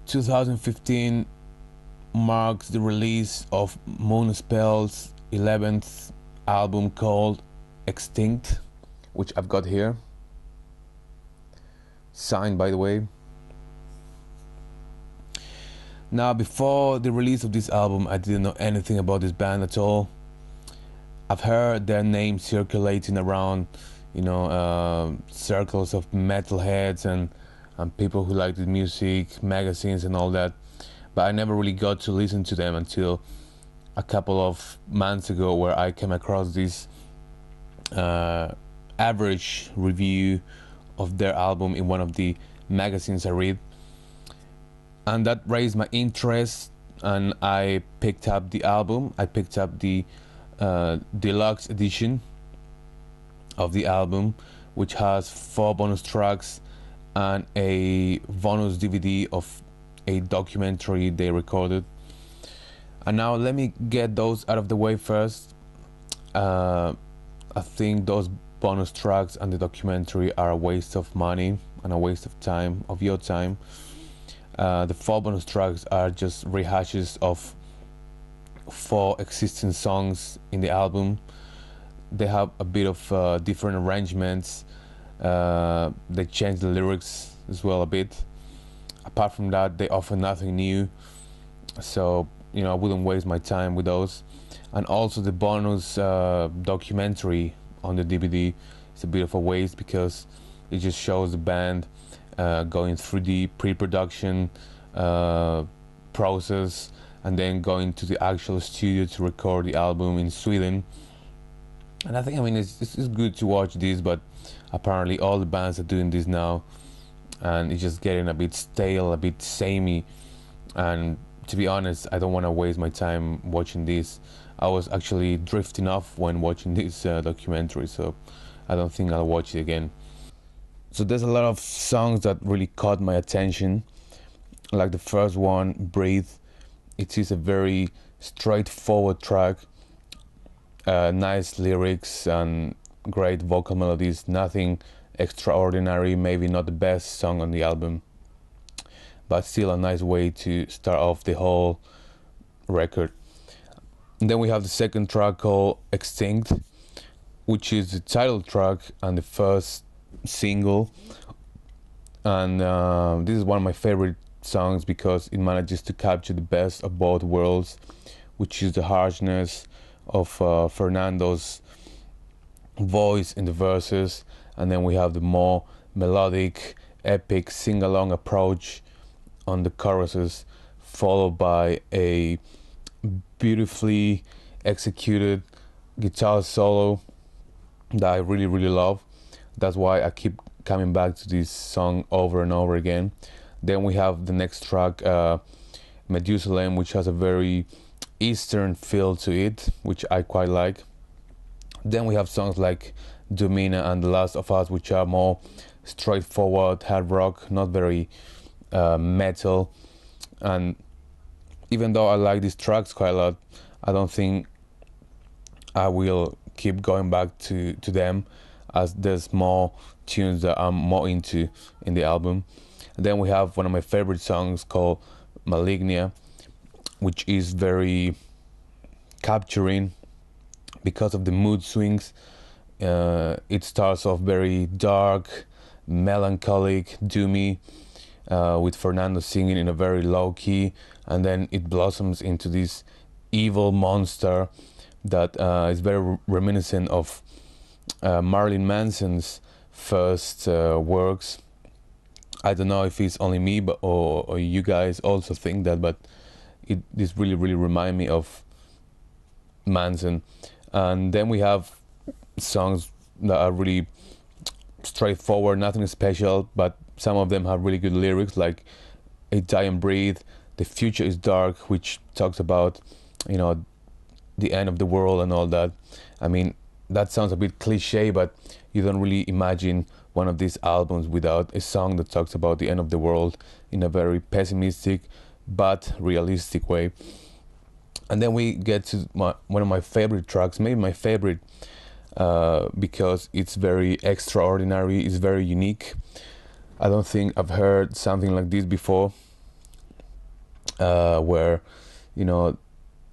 2015 marks the release of Moonspell's 11th album called Extinct, which I've got here, signed by the way. Now, before the release of this album, I didn't know anything about this band at all. I've heard their name circulating around, circles of metalheads and people who like the music, magazines and all that. But I never really got to listen to them until a couple of months ago, where I came across this average review of their album in one of the magazines I read. And that raised my interest, and I picked up the album. I picked up the deluxe edition of the album, which has 4 bonus tracks and a bonus DVD of a documentary they recorded. And now let me get those out of the way first. I think those bonus tracks and the documentary are a waste of money and a waste of time, of your time. The 4 bonus tracks are just rehashes of 4 existing songs in the album. They have a bit of different arrangements. They change the lyrics as well a bit. Apart from that, they offer nothing new, so I wouldn't waste my time with those. And also the bonus documentary on the DVD is a bit of a waste, because it just shows the band going through the pre-production process and then going to the actual studio to record the album in Sweden. And I think, it's good to watch this, but apparently all the bands are doing this now, and it's just getting a bit stale, a bit samey. And to be honest, I don't want to waste my time watching this. I was actually drifting off when watching this documentary, so I don't think I'll watch it again. So there's a lot of songs that really caught my attention, like the first one, Breathe. It is a very straightforward track, nice lyrics and great vocal melodies, nothing extraordinary, maybe not the best song on the album, but still a nice way to start off the whole record. And then we have the second track called Extinct, which is the title track and the first single. And this is one of my favorite songs because it manages to capture the best of both worlds, which is the harshness of Fernando's voice in the verses, and then we have the more melodic, epic sing-along approach on the choruses, followed by a beautifully executed guitar solo that I really, really love. That's why I keep coming back to this song over and over again. Then we have the next track, Medusalem, which has a very Eastern feel to it, which I quite like. Then we have songs like Domina and The Last of Us, which are more straightforward hard rock, not very metal. And even though I like these tracks quite a lot, I don't think I will keep going back to them, as there's more tunes that I'm more into in the album. And then we have one of my favorite songs called Malignia, which is very capturing because of the mood swings. It starts off very dark, melancholic, doomy, with Fernando singing in a very low key, and then it blossoms into this evil monster that is very reminiscent of Marilyn Manson's first works. I don't know if it's only me, but or you guys also think that, but this really remind me of Manson. And then we have songs that are really straightforward, nothing special, but some of them have really good lyrics, like A Die and Breathe, The Future is Dark, which talks about, the end of the world and all that. I mean, that sounds a bit cliche, but you don't really imagine one of these albums without a song that talks about the end of the world in a very pessimistic but realistic way. And then we get to one of my favorite tracks, maybe my favorite, because it's very extraordinary, it's very unique. I don't think I've heard something like this before. where you know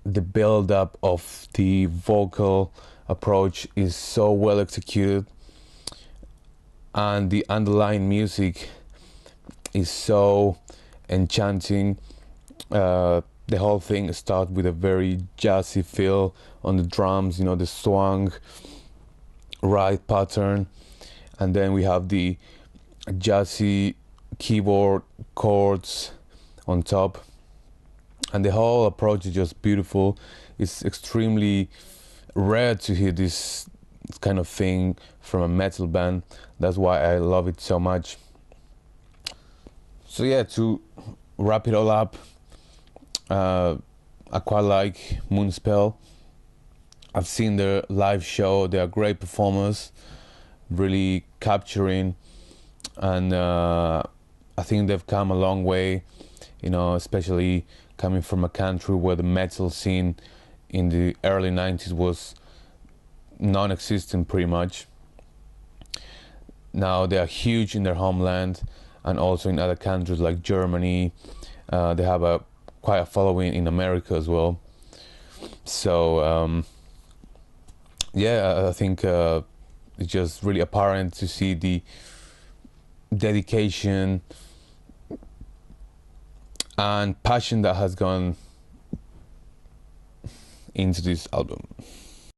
the build up of the vocal approach is so well executed, and the underlying music is so enchanting. The whole thing starts with a very jazzy feel on the drums, the swung right pattern, and then we have the jazzy keyboard chords on top, and the whole approach is just beautiful. It's extremely rare to hear this kind of thing from a metal band. That's why I love it so much. So yeah, to wrap it all up, I quite like Moonspell. I've seen their live show. They are great performers, really capturing, and I think they've come a long way, especially coming from a country where the metal scene in the early 90s was non-existent pretty much. Now they are huge in their homeland and also in other countries like Germany. They have quite a following in America as well. So yeah, I think it's just really apparent to see the dedication and passion that has gone into this album.